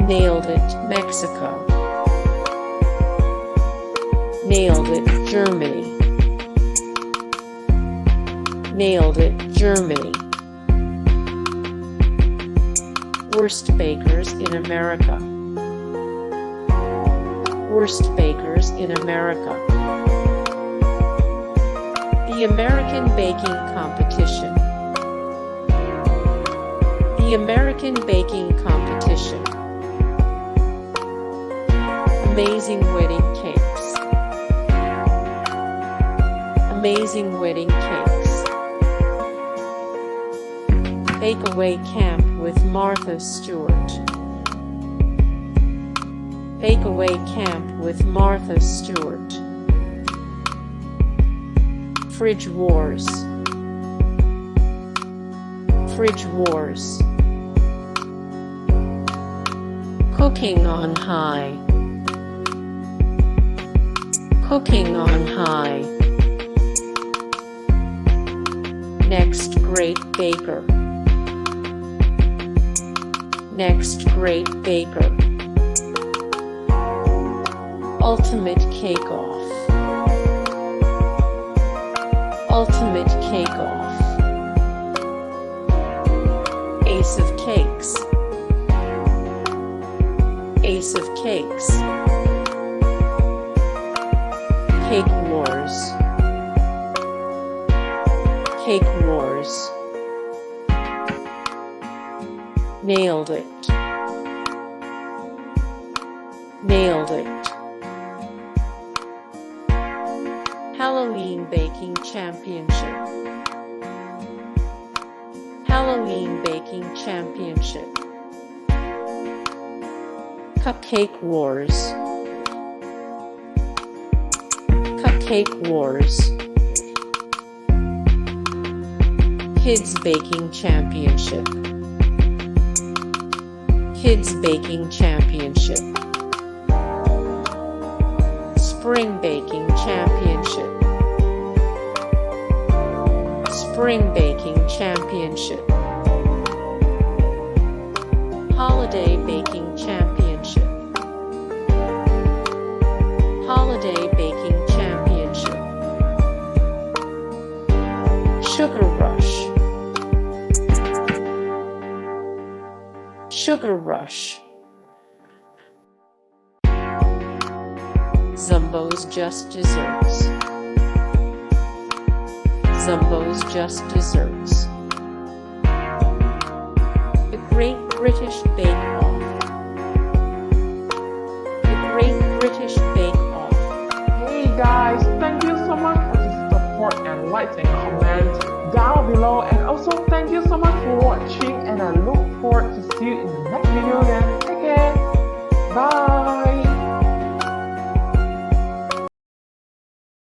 Nailed it, Mexico. Nailed it, Germany. Nailed it, Germany. Worst bakers in America. Worst bakers in America. The American Baking Competition. The American Baking Competition. Amazing wedding cakes. Amazing wedding cakes. Bakeaway Camp with Martha Stewart. Bakeaway Camp with Martha Stewart. Fridge Wars. Fridge Wars. Cooking on High. Cooking on High. Next Great Baker. Next Great Baker. Ultimate Cake Off. Ultimate Cake Off. Ace of Cakes. Ace of Cakes. Cake Wars. Cake Wars. Nailed it. Nailed it. Halloween Baking Championship. Halloween Baking Championship. Cupcake Wars. Cupcake Wars. Kids Baking Championship. Kids Baking Championship. Spring Baking Championship. Spring Baking Championship. Holiday Baking Championship. Holiday Baking Championship. Sugar Rush. Sugar Rush. Zumbo's Just Desserts. Zumbo's Just Desserts. The Great British Bake Off. The Great British Bake Off. Hey guys, thank you so much for the support and likes and comments down below, and also thank you so much for watching, and I look forward to see you in the next video again. Take care. Bye.